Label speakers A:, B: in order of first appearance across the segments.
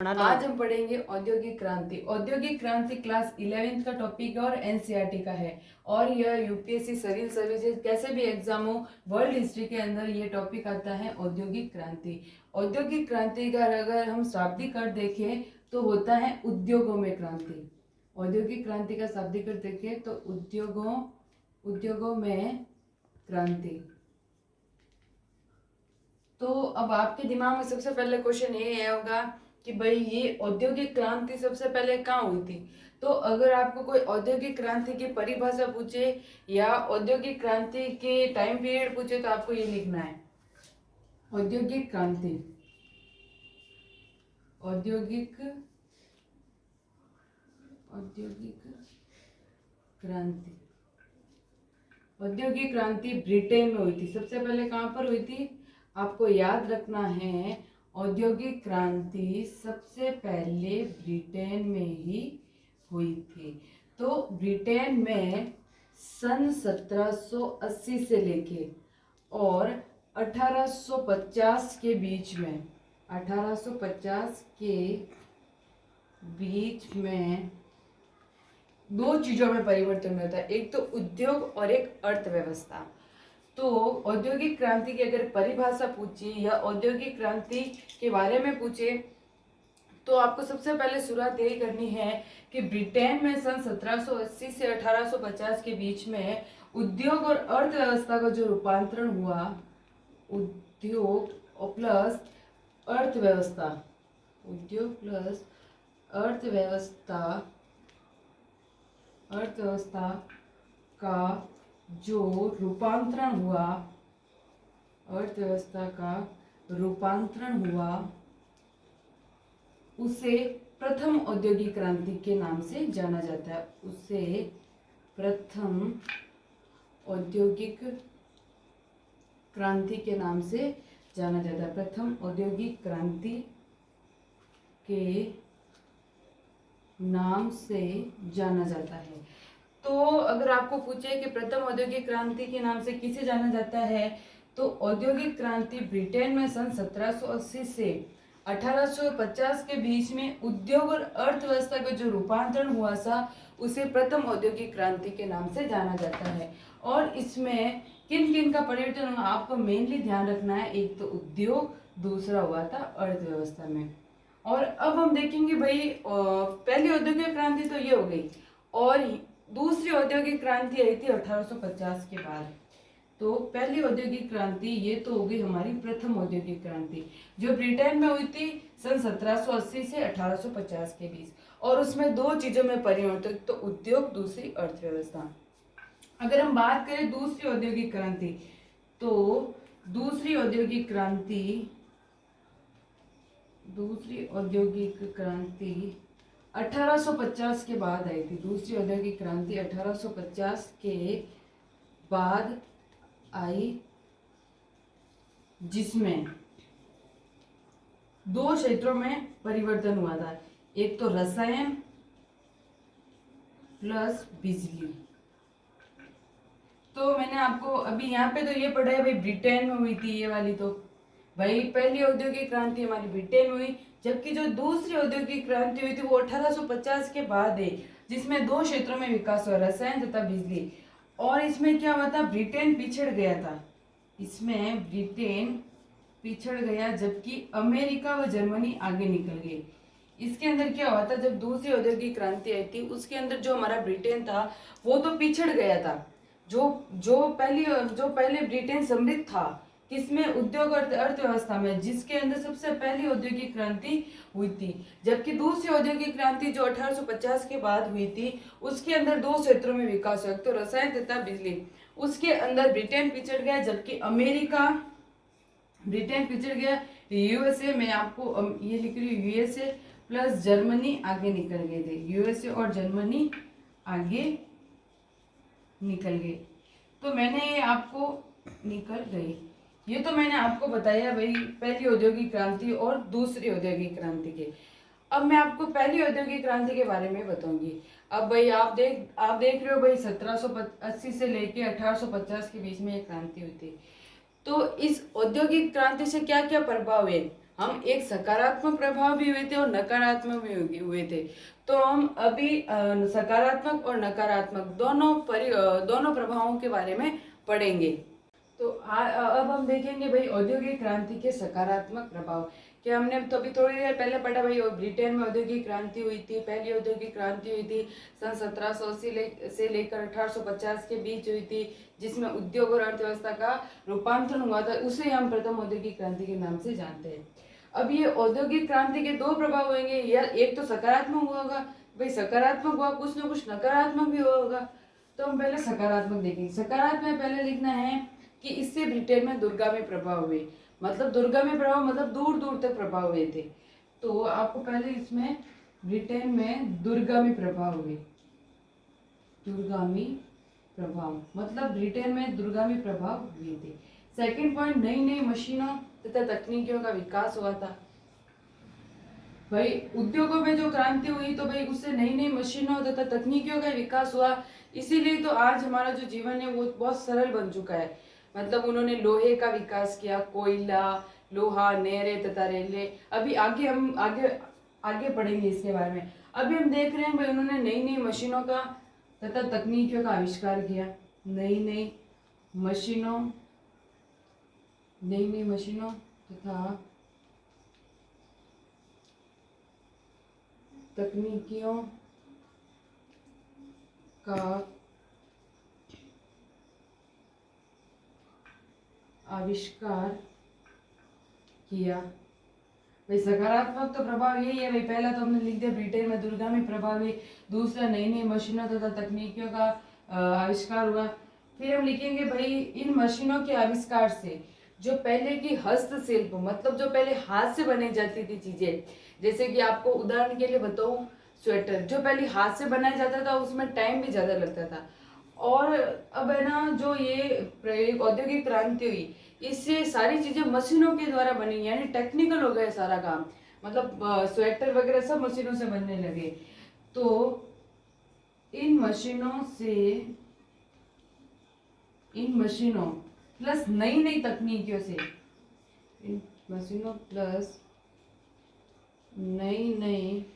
A: आज हम पढ़ेंगे औद्योगिक क्रांति। औद्योगिक क्रांति क्लास 11th का टॉपिक है और एनसीईआरटी का है और यह यूपीएससी सिविल सर्विसेज कैसे भी एग्जाम हो वर्ल्ड हिस्ट्री के अंदर ये टॉपिक आता है औद्योगिक क्रांति। औद्योगिक क्रांति का अगर हम शाब्दिक अर्थ देखें तो होता है उद्योगों में क्रांति। औद्योगिक क्रांति का शाब्दिक अर्थ देखें तो उद्योगों में क्रांति। तो अब आपके दिमाग में सबसे पहले क्वेश्चन ये होगा कि भाई ये औद्योगिक क्रांति सबसे पहले कहाँ हुई थी। तो अगर आपको कोई औद्योगिक क्रांति की परिभाषा पूछे या औद्योगिक क्रांति के टाइम पीरियड पूछे तो आपको ये लिखना है औद्योगिक क्रांति। औद्योगिक क्रांति औद्योगिक क्रांति ब्रिटेन में हुई थी। सबसे पहले कहाँ पर हुई थी आपको याद रखना है। औद्योगिक क्रांति सबसे पहले ब्रिटेन में ही हुई थी। तो ब्रिटेन में सन 1780 से लेके और 1850 के बीच में 1850 के बीच में दो चीजों में परिवर्तन होता है, एक तो उद्योग और एक अर्थव्यवस्था। तो औद्योगिक क्रांति की अगर परिभाषा पूछी या औद्योगिक क्रांति के बारे में पूछे तो आपको सबसे पहले शुरुआत यही करनी है कि ब्रिटेन में सन 1780 से 1850 के बीच में उद्योग और अर्थव्यवस्था का जो रूपांतरण हुआ, उद्योग प्लस अर्थव्यवस्था, उद्योग प्लस अर्थव्यवस्था का जो रूपांतरण हुआ, अर्थव्यवस्था का रूपांतरण हुआ उसे प्रथम औद्योगिक क्रांति के नाम से जाना जाता है। उसे प्रथम औद्योगिक क्रांति के नाम से जाना जाता है। प्रथम औद्योगिक क्रांति के नाम से जाना जाता है। तो अगर आपको पूछे कि प्रथम औद्योगिक क्रांति के नाम से किसे जाना जाता है तो औद्योगिक क्रांति ब्रिटेन में सन 1780 से 1850 के बीच में उद्योग और अर्थव्यवस्था का जो रूपांतरण हुआ था उसे प्रथम औद्योगिक क्रांति के नाम से जाना जाता है। और इसमें किन किन का परिवर्तन हुआ आपको मेनली ध्यान रखना है, एक तो उद्योग, दूसरा हुआ था अर्थव्यवस्था में। और अब हम देखेंगे भाई पहली औद्योगिक क्रांति तो ये हो गई और दूसरी औद्योगिक क्रांति आई थी 1850 के बाद। तो पहली औद्योगिक क्रांति ये तो हो गई हमारी प्रथम औद्योगिक क्रांति जो ब्रिटेन में हुई थी सन 1780 से 1850 के बीच और उसमें दो चीजों में परिवर्तन, तो उद्योग, दूसरी अर्थव्यवस्था। अगर हम बात करें दूसरी औद्योगिक क्रांति तो दूसरी औद्योगिक क्रांति 1850 के बाद आई थी। दूसरी औद्योगिक क्रांति 1850 के बाद आई जिसमें दो क्षेत्रों में परिवर्तन हुआ था, एक तो रसायन प्लस बिजली। तो मैंने आपको अभी यहाँ पे तो ये पढ़ा है भाई ब्रिटेन में हुई थी ये वाली, तो भाई पहली औद्योगिक क्रांति हमारी ब्रिटेन में हुई, जबकि जो दूसरी औद्योगिक क्रांति हुई थी वो 1850 के बाद है जिसमें दो क्षेत्रों में विकास हुआ, रसायन तथा बिजली। और इसमें क्या हुआ था, ब्रिटेन पिछड़ गया था, इसमें ब्रिटेन पिछड़ गया जबकि अमेरिका व जर्मनी आगे निकल गए। इसके अंदर क्या हुआ था, जब दूसरी औद्योगिक क्रांति आई थी उसके अंदर जो हमारा ब्रिटेन था वो तो पिछड़ गया था। जो पहले ब्रिटेन समृद्ध था किसमें, उद्योग और अर्थव्यवस्था में, जिसके अंदर सबसे पहली औद्योगिक क्रांति हुई थी। जबकि दूसरी औद्योगिक क्रांति जो 1850 के बाद हुई थी उसके अंदर दो क्षेत्रों में विकास हुआ, तो रसायन तथा बिजली। उसके अंदर ब्रिटेन पिछड़ गया जबकि ब्रिटेन पिछड़ गया। यूएसए में आपको ये लिख रही हूँ, यूएसए प्लस जर्मनी आगे निकल गए थे, यूएसए और जर्मनी आगे निकल गए। तो मैंने ये आपको निकल गई, ये तो मैंने आपको बताया भाई पहली औद्योगिक क्रांति और दूसरी औद्योगिक क्रांति के। अब मैं आपको पहली औद्योगिक क्रांति के बारे में बताऊंगी। अब भाई आप देख रहे हो भाई 1780 से लेके 1850 के बीच में ये क्रांति हुई थी। तो इस औद्योगिक क्रांति से क्या क्या प्रभाव है हम एक सकारात्मक प्रभाव भी हुए थे और नकारात्मक भी हुए थे। तो हम अभी सकारात्मक और नकारात्मक दोनों प्रभावों के बारे में पढ़ेंगे। तो अब हम देखेंगे भाई औद्योगिक क्रांति के सकारात्मक प्रभाव। कि हमने तो अभी थोड़ी देर पहले पढ़ा भाई ब्रिटेन में औद्योगिक क्रांति हुई थी। पहली औद्योगिक क्रांति हुई थी सन 1780 से लेकर 1850 के बीच हुई थी, जिसमें उद्योग और अर्थव्यवस्था का रूपांतरण हुआ था। उसे हम प्रथम औद्योगिक क्रांति के नाम से जानते हैं। अब ये औद्योगिक क्रांति के दो प्रभाव होंगे, या एक तो सकारात्मक हुआ होगा भाई, सकारात्मक हुआ, कुछ ना कुछ नकारात्मक भी हुआ होगा। तो हम पहले सकारात्मक देखेंगे। सकारात्मक पहले लिखना है कि इससे ब्रिटेन में दूरगामी प्रभाव हुए। मतलब दूरगामी प्रभाव मतलब दूर दूर तक प्रभाव हुए थे। तो आपको पहले इसमें ब्रिटेन में दूरगामी प्रभाव हुए। दूरगामी प्रभाव मतलब ब्रिटेन में दूरगामी प्रभाव हुए थे। सेकंड पॉइंट, नई नई मशीनों तथा तकनीकियों का विकास हुआ था। भाई उद्योगों में जो क्रांति हुई तो भाई उससे नई नई मशीनों तथा तकनीकियों का विकास हुआ। इसीलिए तो आज हमारा जो जीवन है वो बहुत सरल बन चुका है। मतलब उन्होंने लोहे का विकास किया, कोयला, लोहा, नहरें तथा रेलें। अभी हम आगे पढ़ेंगे इसके बारे में। अभी हम देख रहे हैं भाई उन्होंने नई नई मशीनों का तथा तकनीकियों का आविष्कार किया। नई नई मशीनों तथा तकनीकियों का आविष्कार किया। भाई सकारात्मक तो प्रभाव यही है भाई, पहला तो हमने लिख दिया ब्रिटेन में दूरगामी प्रभाव है। दूसरा नई नई मशीनों तथा तकनीकियों का आविष्कार हुआ। फिर हम लिखेंगे भाई इन मशीनों के आविष्कार से जो पहले की हस्तशिल्प मतलब जो पहले हाथ से बनाई जाती थी चीजें, जैसे कि आपको उदाहरण के लिए बताऊं, स्वेटर जो पहले हाथ से बनाया जाता था उसमें टाइम भी ज्यादा लगता था। और अब है ना जो ये औद्योगिक क्रांति हुई, इससे सारी चीजें मशीनों के द्वारा बनी, यानी टेक्निकल हो गया सारा काम। मतलब स्वेटर वगैरह सब मशीनों से बनने लगे। तो इन मशीनों प्लस नई नई तकनीकियों से, इन मशीनों प्लस नई नई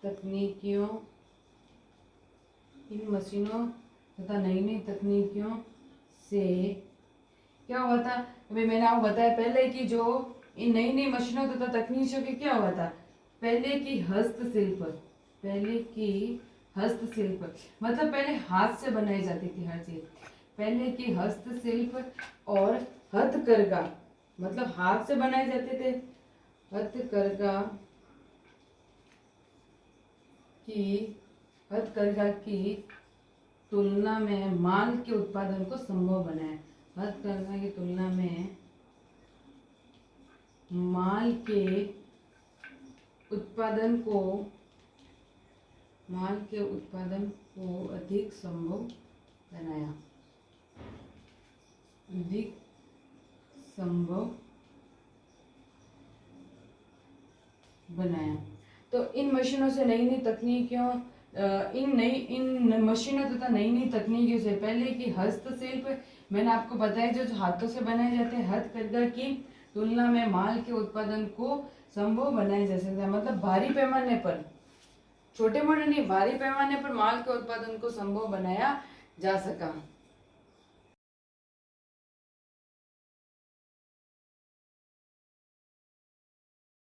A: तकनीकियों, इन मशीनों तथा नई नई तकनीकियों से क्या हुआ था। अभी मैंने आपको बताया पहले कि जो इन नई नई मशीनों तथा तकनीकियों के क्या हुआ था, पहले की हस्तशिल्प मतलब पहले हाथ से बनाई जाती थी हर चीज। पहले की हस्तशिल्प और हथकरघा मतलब हाथ से बनाए जाते थे। हथकरघा की तुलना में माल के उत्पादन को संभव बनाया। हथकरघा की तुलना में माल के उत्पादन को अधिक संभव बनाया। तो इन मशीनों से नई नई तकनीकियों इन मशीनों तथा नई नई तकनीकियों से पहले की हस्तशिल्प मैंने आपको बताया जो हाथों से बनाए जाते हैं, हथकरघा की तुलना में माल के उत्पादन को संभव बनाया जा सकता है। मतलब भारी पैमाने पर, छोटे मोटे नहीं, भारी पैमाने पर माल के उत्पादन को संभव बनाया जा सका।